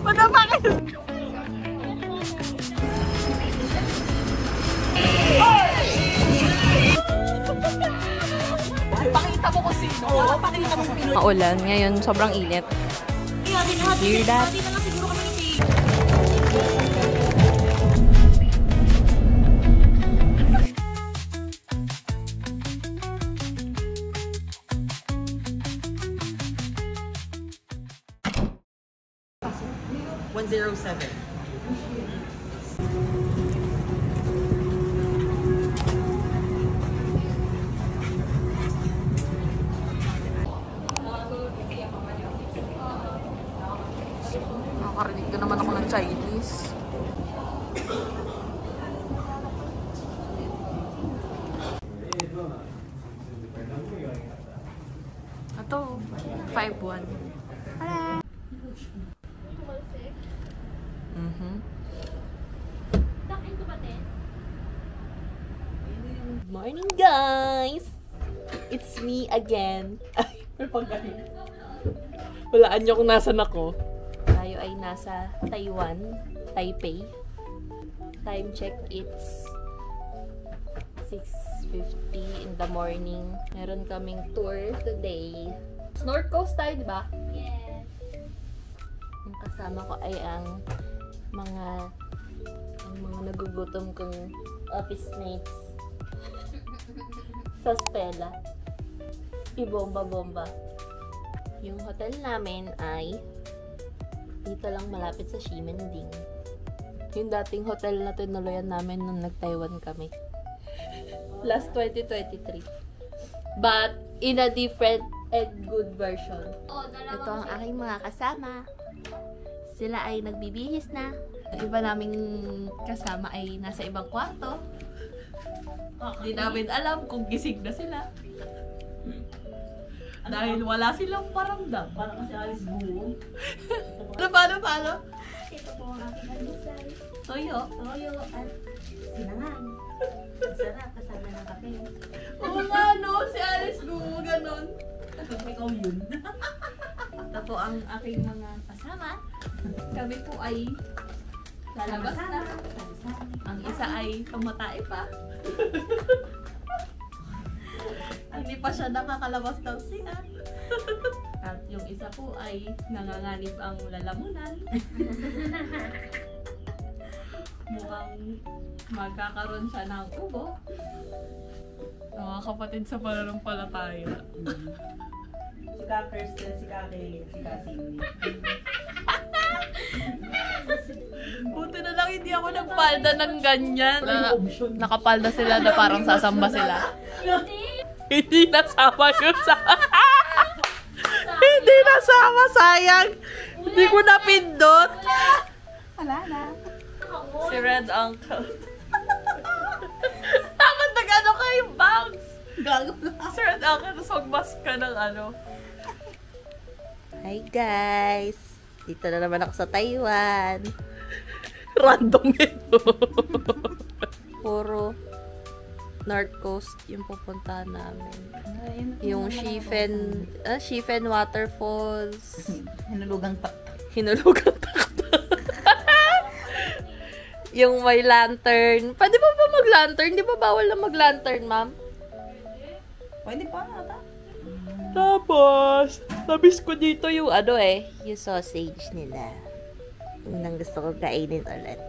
Punta pa kayo. Pakita mo kung sino. Oo, pakita mo kung sino. Maulan. Ngayon, sobrang init. Hear that? Nakakarinig na naman ako ng Chinese. Ito, 5-1. Good morning, guys! It's me again. Ay, may pagkain. Walaan niyo kung nasan ako. Tayo ay nasa Taiwan, Taipei. Time check, it's 6:50 in the morning. Meron kaming tour today. North Coast tayo, di ba? Yes. Yung kasama ko ay ang mga nagugutom kong office mates sa Stella. Ibomba-bomba. Yung hotel namin ay dito lang malapit sa Ximending. Yung dating hotel na tinuloyan namin nung nag-Taiwan kami. Last 2023. But in a different and good version. Ito ang aking mga kasama. Sila ay nagbibihis na. Ang iba naming kasama ay nasa ibang kwarto. Hindi namin alam kung gising na sila. Dahil wala silang paramdam. Parang kasi alis buo. Paano? Ito po ang aking almusal. Toyo. Toyo at sinangag. Masarap kasama ng kape. Oo nga, no? Si Alice Gumo, ganon. Ikaw yun. Ito po ang aking mga kasama. Kami po ay lalabas na. Ang isa ay tumatay pa. Hindi pa siya nakakalabas ng CR. At yung isa po ay nanganganib ang lalamunan. Mukhang magkakaroon siya ng ubo. Mga kapatid sa pananampalataya. Si Ka Kirsten, si Ka Kay, si Ka Cindy. Buti na lang hindi ako nagpalda ng ganyan. Nakapalda sila na parang sasamba sila. Hindi nasama yun sa... Hindi nasama, sayang. Hindi ko napindot. Wala na. Si Red Uncle. Dapat nag-ano kayo, bags. Gago na. Si Red Uncle, tapos mag-mask ka ng ano. Hi guys. Dito na naman ako sa Taiwan. Random ito. Puro North Coast yung pupuntahan namin. Yung Shifen Waterfalls. Hinulugang taktak. Hinulugang taktak. Yung may lantern. Pwede ba mag-lantern? Di ba bawal na mag-lantern, ma'am? Pwede pa ata. Tapos, nabis ko dito yung yung sausage nila. Yung gusto ko kainin ulit.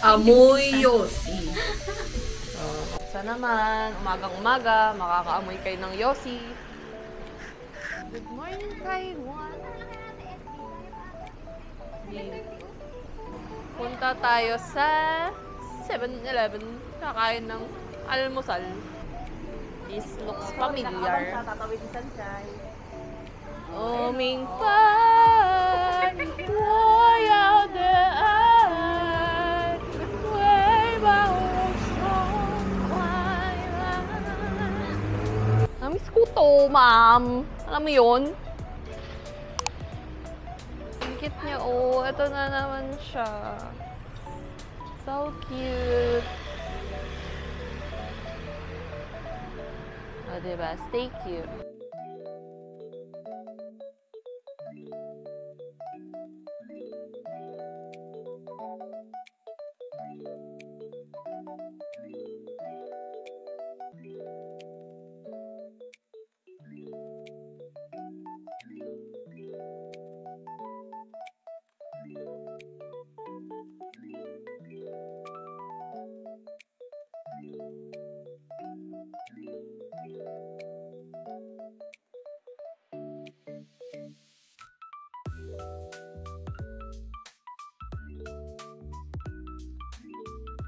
Amoy Yossi. Sana naman, umagang-umaga, makakaamoy kayo ng Yossi. Good morning, Taiwan. Punta tayo sa 7-Eleven. Kakain ng almusal. This looks familiar. Tatawid si Sanchay. Oming fan, way out the eye, way back strong, Namiss ko to, ma'am. Alam mo yun? Ang cute niya, oh. Ito na naman siya. So cute. O, diba? Stay cute.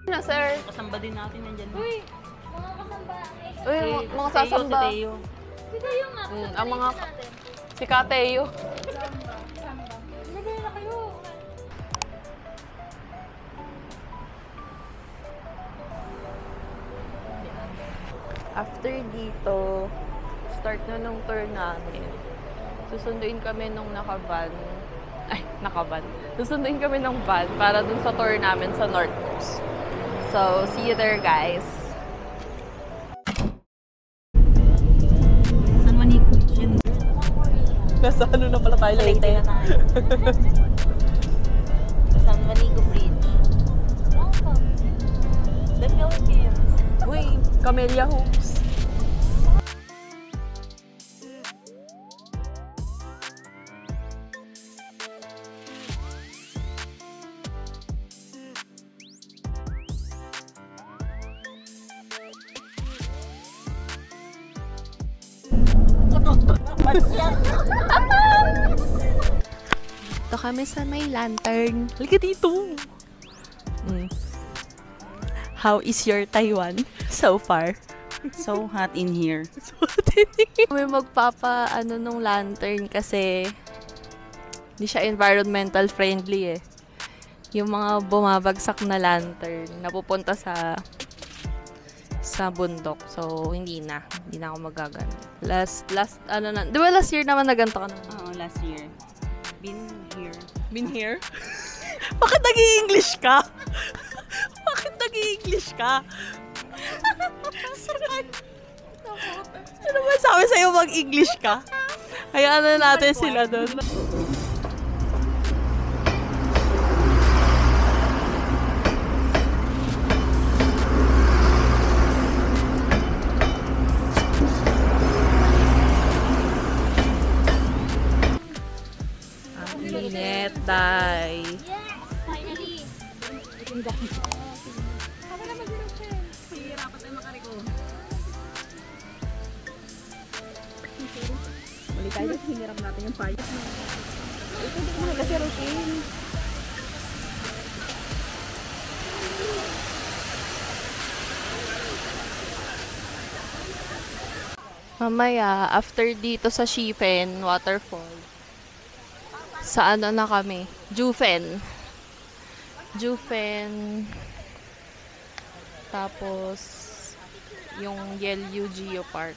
Na, sir. Kasamba din natin nandyan. Uy, mga kasamba. Uy, mga sasamba. Si Teo. Sino yung nga? Ang mga... Si Kateo. Nagay na kayo. After dito, start na nung tour namin. Susunduin kami nung nakavan. Ay, nakavan. Susunduin kami ng van para dun sa tour namin sa North Coast. So, see you there, guys. San Juanico. Nasa ano na pala tayo Leyte na tayo. San Juanico Bridge. The Philippines. Uy, Camellia Homes. Ito kami sa may lantern. Halika dito. How is your Taiwan so far? So hot in here. Kami magpapa nung lantern kasi hindi siya environmental friendly eh. Yung mga bumabagsak na lantern napupunta sa bundok. So hindi na ako magagano. Last di ba last year naman naganto ka naman? Oo, last year. Been here? Bakit nag-i-English ka? Bakit nag-i-English ka? Ano ba sabi sa'yo mag-English ka? Hayaan na natin sila doon. Ang init, day. Yes! Finally! Mali tayo, hinirap natin yung payos. Ito din mo kasi routine. Mamaya, after dito sa Shifen Waterfall, sa ano na kami? Jufen. Tapos, yung Yelyu Geopark.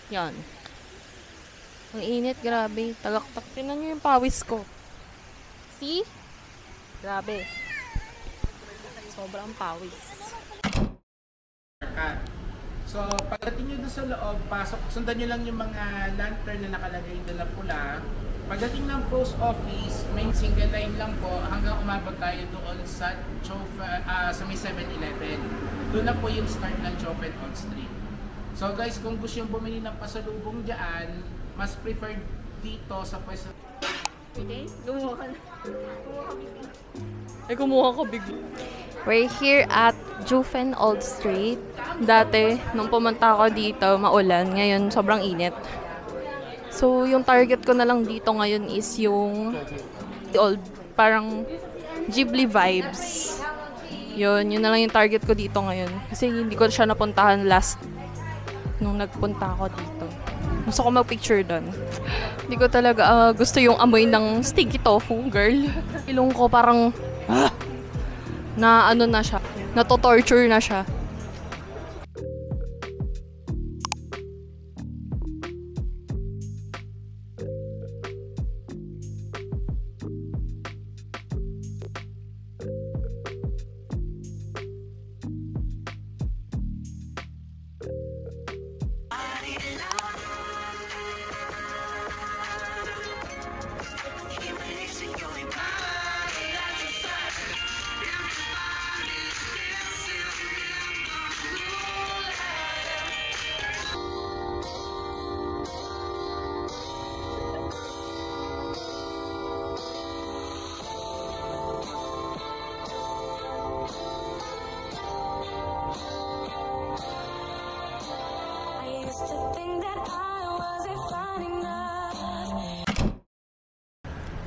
Yan. Ang init, grabe. Talaktak. Tingnan nyo yung pawis ko. See? Grabe. Sobrang pawis. So, pagdating nyo doon sa loob, sundan nyo lang yung mga lantern na nakalagay doon na pula. Pagdating ng post office, may single line lang po hanggang umabot tayo doon sa sa may 7-Eleven. Doon na po yung start ng Chofen on Street. So guys, kung gusto yung bumili ng pasalubong dyan, mas preferred dito sa pwesto. Okay, kumuha ka na. Kumuha ka bigla. We're here at Jufen Old Street. Dati, nung pumunta ako dito, maulan. Ngayon, sobrang init. So, yung target ko na lang dito ngayon is yung old, parang Ghibli vibes. Yun na lang yung target ko dito ngayon. Kasi hindi ko siya napuntahan last nung nagpunta ako dito. Gusto ko mag-picture doon. Hindi ko talaga gusto yung amoy ng sticky tofu, girl. Ilong ko parang na ano na siya, nato-torture na siya.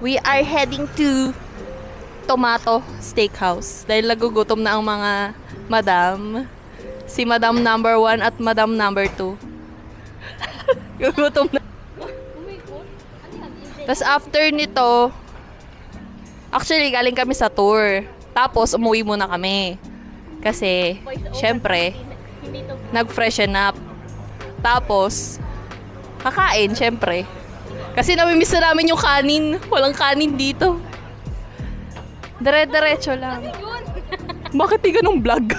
We are heading to Tomato Steakhouse. Dahil nagugutom na ang mga madam. Si Madam number 1 at Madam number 2. Gugutom na. Tapos after nito, actually galing kami sa tour. Tapos umuwi muna kami. Kasi, syempre, nag-freshen up. Tapos, kakain, syempre. Kasi namimiss na namin yung kanin. Walang kanin dito. Dire-diretso lang. Bakit di ganong vlog?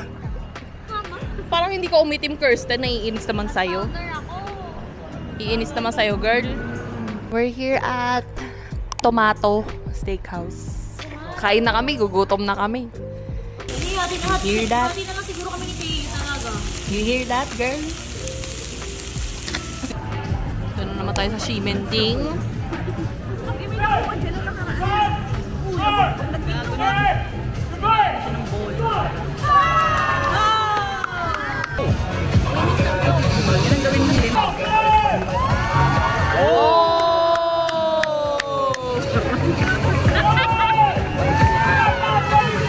Parang hindi ko umitim, Kirsten. Naiinis naman sa'yo. Iinis naman sa'yo, girl. We're here at Tomato Steakhouse. Kain na kami, gugutom na kami. Hear that? You hear that, girl? Ito na naman tayo sa Ximending.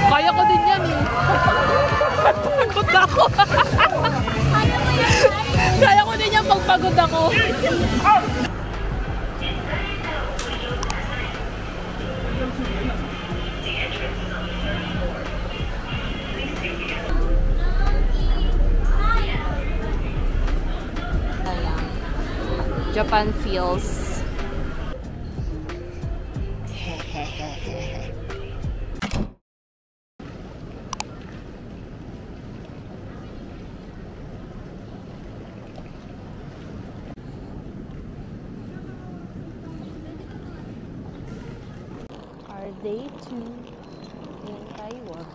Kaya ko din yan eh. Pagod ako. Kaya ko din yan pagpagod ako. Japan feels. Our day 2 in Taiwan,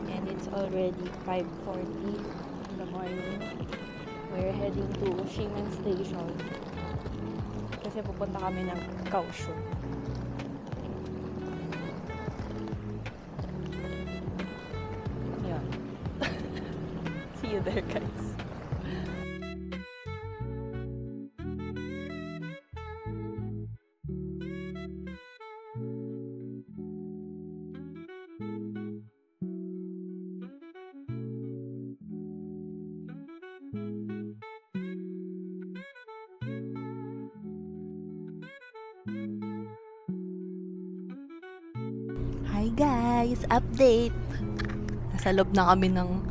and it's already 5:40 in the morning. We're heading to Ximen Station kasi pupunta kami ng Kaohsiung. Yeah. See you there, guys. Hi guys! Update! Nasa loob na kami ng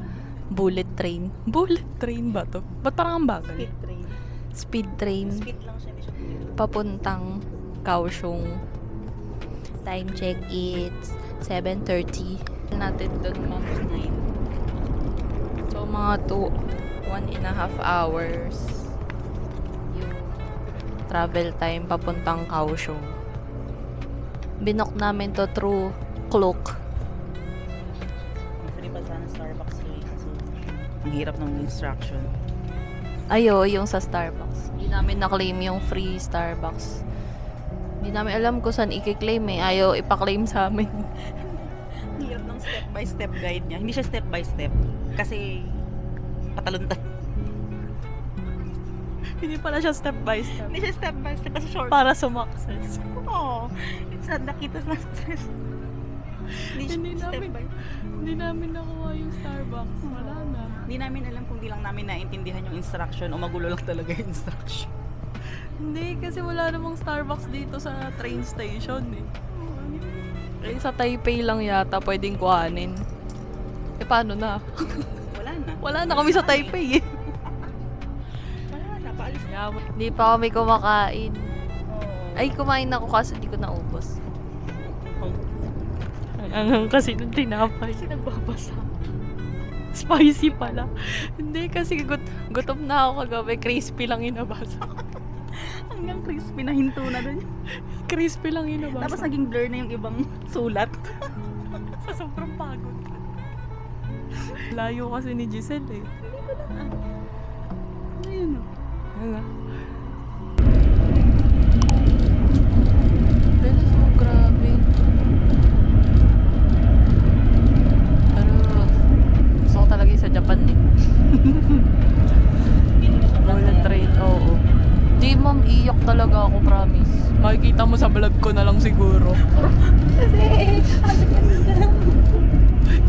bullet train. Bullet train ba to? Ba't parang ang bagal? Speed train. Speed train. Speed lang siya. Papuntang Kaohsiung. Time check, it's 7:30. Natin doon mga 9. So mga 1.5 hours yung travel time papuntang Kaohsiung. Binok namin to through Klook. Free pa sana Starbucks eh. Kasi ang hirap ng instruction. Ayo, yung sa Starbucks. Hindi namin na-claim yung free Starbucks. Hindi namin alam kung saan i-claim eh. Ayaw ipa-claim sa amin. Ang hirap ng step-by-step guide niya. Hindi siya step-by-step. Kasi patalon-talon. Hindi pala siya step-by-step. Hindi siya step-by-step kasi short. Para sumakses. Oo. It's not nakita sa success. Hindi namin nakuha yung Starbucks. Wala na. Hindi namin alam kung di lang namin naintindihan yung instruction o magulo lang talaga yung instruction. Hindi, kasi wala namang Starbucks dito sa train station eh. Eh, sa Taipei lang yata pwedeng kuhanin. Eh, paano na? Wala na. Wala na kami sa Taipei eh. Wala na, paalis na. Hindi pa kami kumakain. Oh. Ay, kumain ako kaso hindi ko naubos. Ang kasi nung tinapay. Kasi nagbabasa. Spicy pala. Hindi, kasi gutom na ako kagabi. Crispy lang inabasa. Hanggang crispy na hinto na dun. Crispy lang inabasa. Tapos naging blur na yung ibang sulat. Sa sobrang pagod. Layo kasi ni Giselle eh. Ayun o. Ano? Pero so grabe. Pero gusto ko talaga yung sa Japan eh. Bullet train, oo. Di ma'am, iyak talaga ako, promise. Makikita mo sa vlog ko na lang siguro.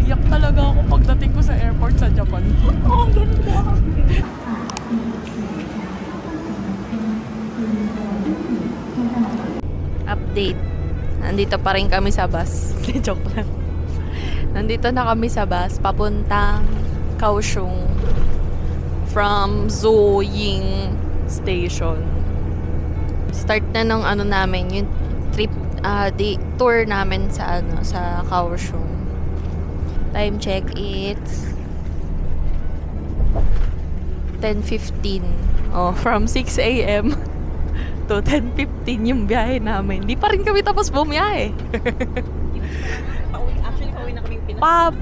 Iyak talaga ako pagdating ko sa airport sa Japan. Oh, ganda! Update. Nandito pa rin kami sa bus. Joke lang. Nandito na kami sa bus papuntang Kaohsiung from Zoying Station. Start na ng ano namin, yung trip, the tour namin sa ano, sa Kaohsiung. Time check, it's 10:15. Oh, from 6 a.m. to 10:15 yung biyahe namin. Di pa rin kami tapos bumiyahe. Actually, pauwi na kami Pinas.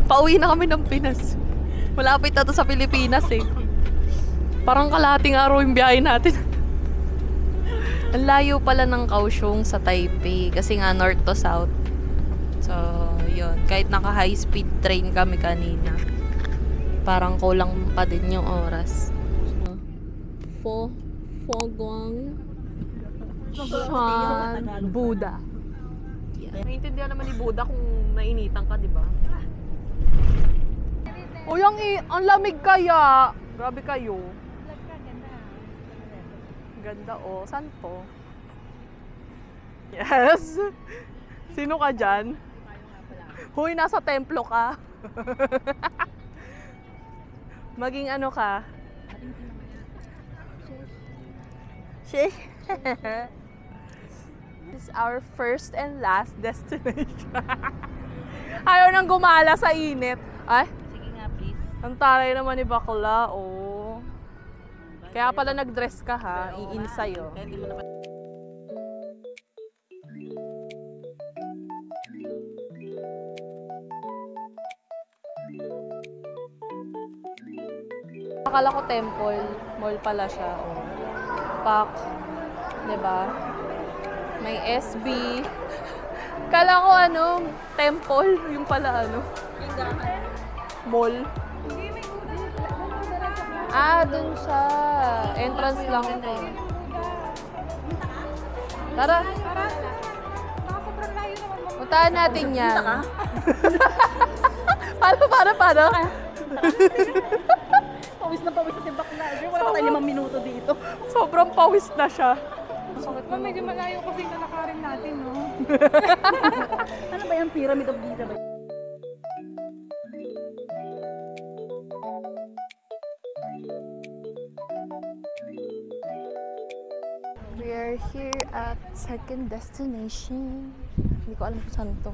Pauwi na kami ng Pinas. Malapit na to sa Pilipinas eh. Parang kalahating araw yung biyahe natin. Ang layo pala ng Kaohsiung sa Taipei kasi nga north to south. So, yun. Kahit naka high speed train kami kanina, parang kulang pa din yung oras. Fogwang Shan Buddha. Yeah. Naiintindihan naman ni Buddha kung nainitan ka, di ba? Uy, ang lamig kaya. Grabe kayo. Ganda oh. Saan po? Yes. Sino ka dyan? Huy, nasa templo ka. Maging ano ka? This is our first and last destination. Ayaw nang gumala sa init. Ay? Sige nga, please. Ang taray naman ni bakla, oh. Kaya pala nag-dress ka ha, iinis sa'yo. Kaya di mo naman. Akala ko temple, mall pala siya. Pak, diba? May SB. Kala ko ano, temple, yung pala ano. Mall. Dun siya. Entrance lang to. Tara. Puntahan natin yan. Paano? Pawis na si bakla. Wala pa tayo 5 minuto dito. Sobrang pawis na siya. Medyo malayo kasi nalakarin natin, no? Ano ba yung Pyramid of Giza ba? We are here at second destination. Hindi ko alam kung saan to.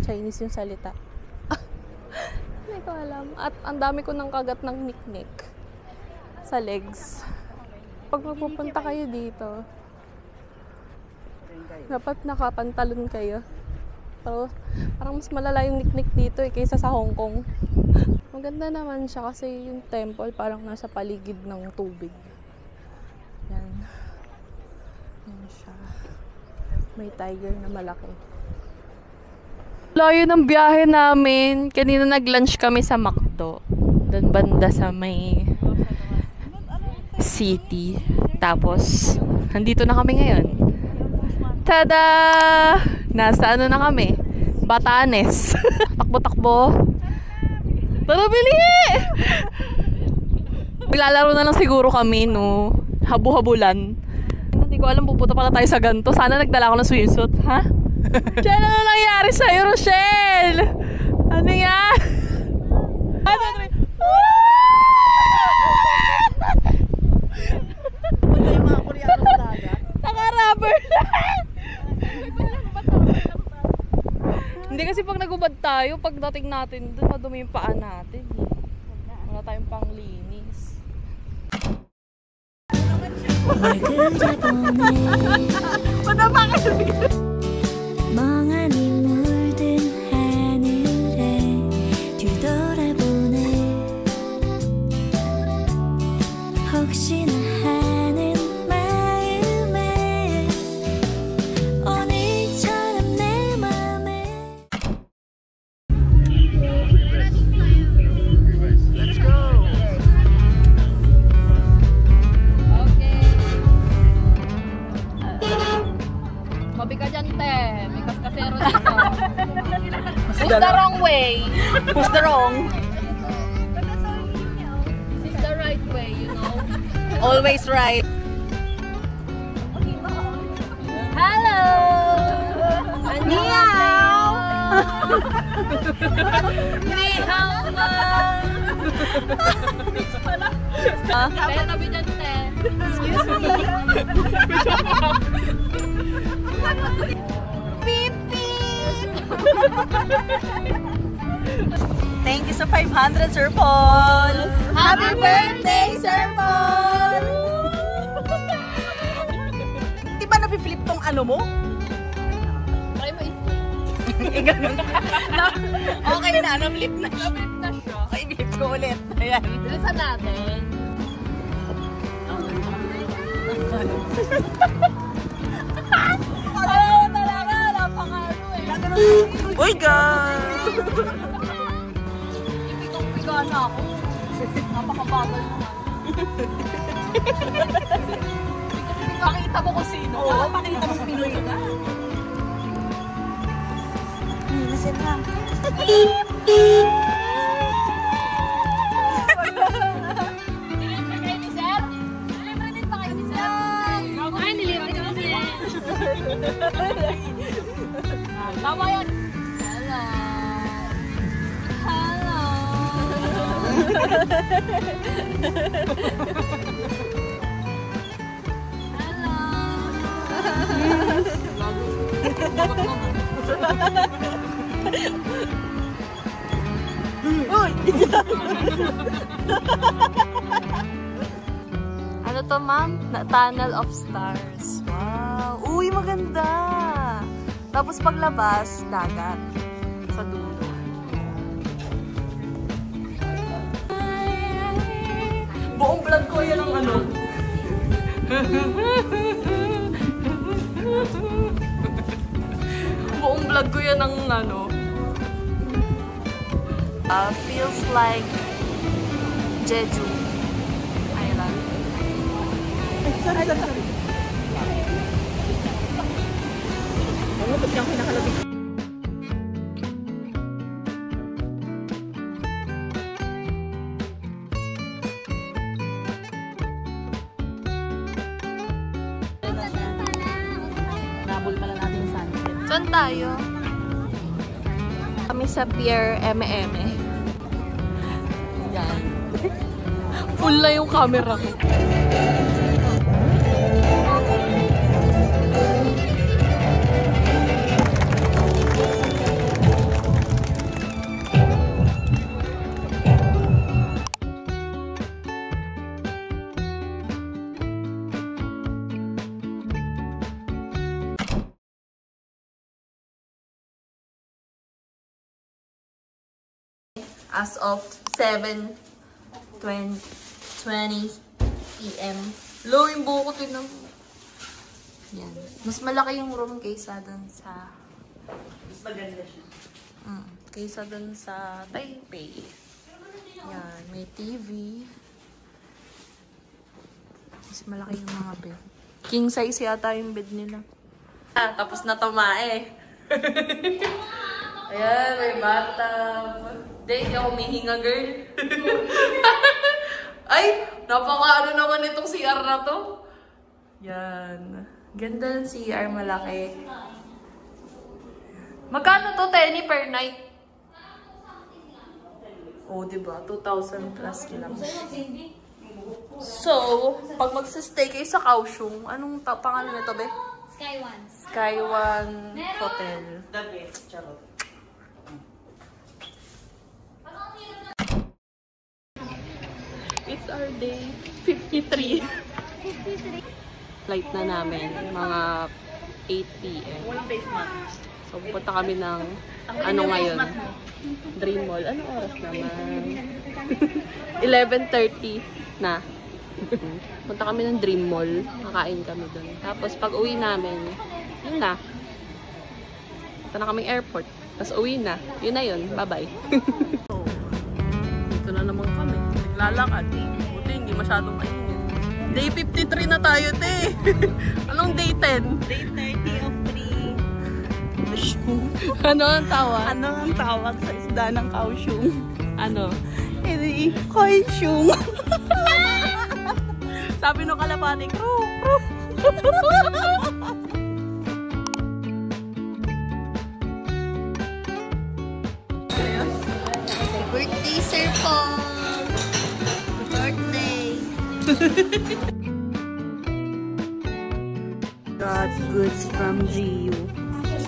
Chinese yung salita. Hindi ko alam. At ang dami ko ng kagat ng niknik sa legs. Pag magpupunta kayo dito, dapat nakapantalon kayo. Pero parang mas malala yung niknik dito kaysa sa Hong Kong. Maganda naman siya kasi yung temple parang nasa paligid ng tubig. Yan. Yan siya. May tiger na malaki. Layo ng biyahe namin. Kanina nag-lunch kami sa McDo. Doon banda sa may city. Tapos, nandito na kami ngayon. Tada! Nasa ano na kami? Batanes. Takbo-takbo. Tara, bili! Maglalaro na lang siguro kami, no? Habu-habulan. Hindi ko alam, pupunta pala tayo sa ganito. Sana nagdala ko ng swimsuit, ha? Rochelle, ano nangyari sa'yo, Rochelle? Ano yan? Yung mga Koreano sa dagat. Naka-rubber na! Hindi kasi pag nagubad tayo, pagdating natin doon, madumi yung paa natin. Wala tayong panglinis. Madama kayo! 멍하니 물든 하늘에 뒤돌아보네 혹시나 하는 마음에 오늘처럼 내 맘에 Let's go! Who's the wrong? It's the right way, you know. Always right. Hello! Annyeonghaseyo! Ni hao ma! Kaya tabi dyan, te. Excuse me. Beep, beep! Thank you sa 500, Sir Paul! Happy birthday, Sir Paul! Di ba napi-flip tong ano mo? Try mo i-flip. Ganun. Okay na, na-flip na siya. Na-flip na siya. Okay, flip ko ulit. Ayan. Bilisan natin. Ayaw talaga, napakano eh. Uy, guys! Ipikong-pika na ako. Napakabagal naman. Pakita mo kung sino. Oo, pakita mo Pinoy na. Nasit lang. Nilibre kayo ni Sir? Nilibre din pa kayo ni Sir? Ay, nilibre ka ni Sir. Tama yan. Hello. Hello. Uy! Ano to, ma'am? Tunnel of Stars. Wow! Uy, maganda! Tapos paglabas, dagat. Sa dulo. Buong vlog ko yan ang ano. Buong vlog ko yan ang ano. Feels like Jeju Island. Sorry. Ano ba yung pinakalabing? Nabol pala natin yung sunset. Saan tayo? Kami sa Pier M&M. Yan. Full na yung camera ko. As of 7:20 p.m. Lo, yung buko din ng... Yan. Mas malaki yung room kaysa dun sa... Mas maganda siya. Kaysa dun sa Taipei. Yan. May TV. Mas malaki yung mga bed. King size yata yung bed nila. Tapos na tumae. Ayan, may bathtub. Hindi ako humihinga, girl. Ay, napaka-ano naman itong CR na to. Yan. Ganda ng CR, malaki. Magkano to, Tenny, per night? Oh, diba? 2,000 plus lang. So, pag magsistay kayo sa Kaohsiung, anong pangalan nito, be? Sky One. Sky One Hotel. The best, charot. It's our day 53. Flight na namin, mga 8 p.m. Walang face mask. So, punta kami ng, ano ngayon? Dream Mall. Anong oras naman? 11:30 na. Punta kami ng Dream Mall. Kakain kami dun. Tapos, pag uwi namin, yun na. Punta na kaming airport. Tapos, uwi na. Yun na yun. Bye-bye. Dito na naman kami. Naglalakad. Buti, hindi masyadong mainit. Day 53 na tayo, te. Anong day 10? Day 30 of 3. kaosyong. Ano ang tawag? Ano ang tawag sa isda ng kaosyong? Ano? Edi, kaosyong. Sabi nung kalapati, Birthday, Sir Paul! Happy birthday! Got goods from GU.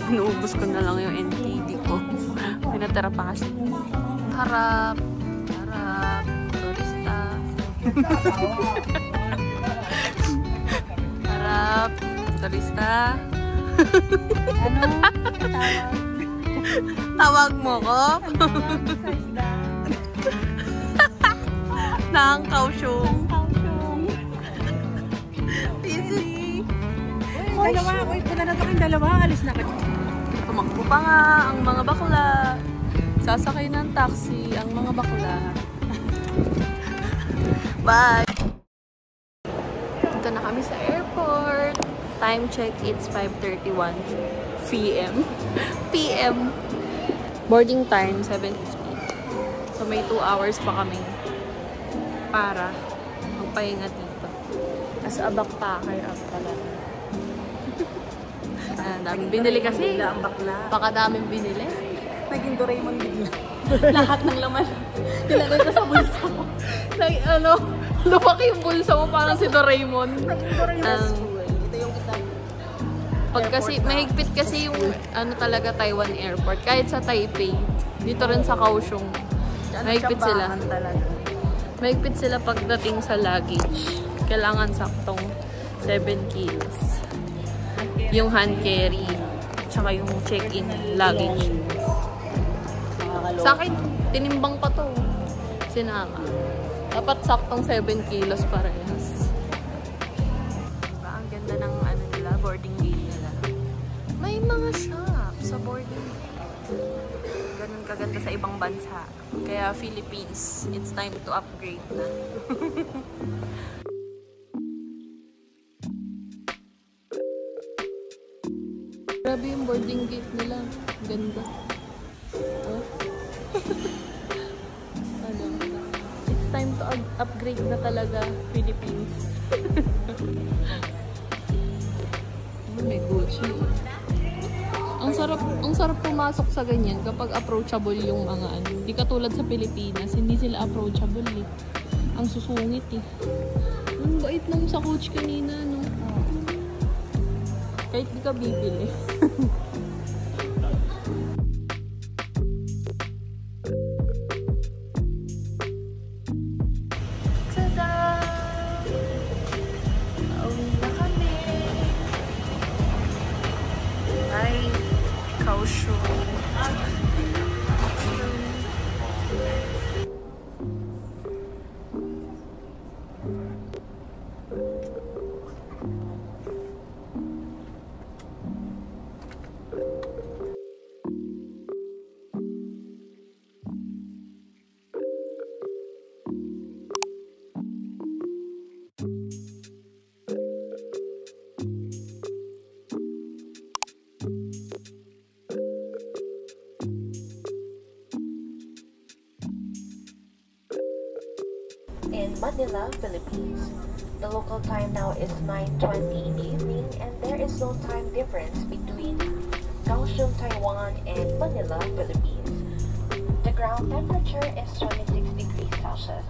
Inuubos ko na lang yung NTD ko. Pinatara pa kasi. Harap! Harap! Turista! Harap! Turista! Ano? Tawag mo ko? Nang kaosyong. Dalawa. Uy, pala na kayong dalawa. Alis na kayo. Tumakbo pa nga ang mga bakla. Sasakay ng taxi ang mga bakla. Bye! Punta na kami sa airport. Time check, it's 5:31 p.m. p.m. Boarding time, 7:50. So may 2 hours pa kami para magpahinga dito. As a backpacker up talaga. Daming binili kasi. Ang bakla. Baka daming binili. Naging Doraemon bigla. Lahat ng laman. Nilagay ko sa bulsa ko. Lumaki yung bulsa mo parang si Doraemon. Naging Doraemon school. Ito yung isang Pag kasi, mahigpit kasi yung talaga Taiwan Airport. Kahit sa Taipei, dito rin sa Kaohsiung, mahigpit sila. Talaga. Mahigpit sila pagdating sa luggage. Kailangan saktong 7 kilos. Yung hand carry, tsaka yung check-in luggage. Sa akin, tinimbang pa to. Sinama. Dapat saktong 7 kilos parehas. Diba? Ang ganda ng nila, boarding gate nila. May mga shop sa boarding gate. Ganun kaganda sa ibang bansa. Kaya Philippines, it's time to upgrade na. Grabe yung boarding gate nila. Ganda. Oh. It's time to upgrade na talaga, Philippines. May Gucci. Ang sarap pumasok sa ganyan kapag approachable yung mga ano. Hindi katulad sa Pilipinas, hindi sila approachable eh. Ang susungit eh. Ang bait lang sa coach kanina, no? Kahit di ka bibili. Tada! Pauwi na kami. Ay, Kaohsiung. In Manila, Philippines. The local time now is 9:20 in the evening and there is no time difference between Kaohsiung, Taiwan and Manila, Philippines. The ground temperature is 26 degrees Celsius.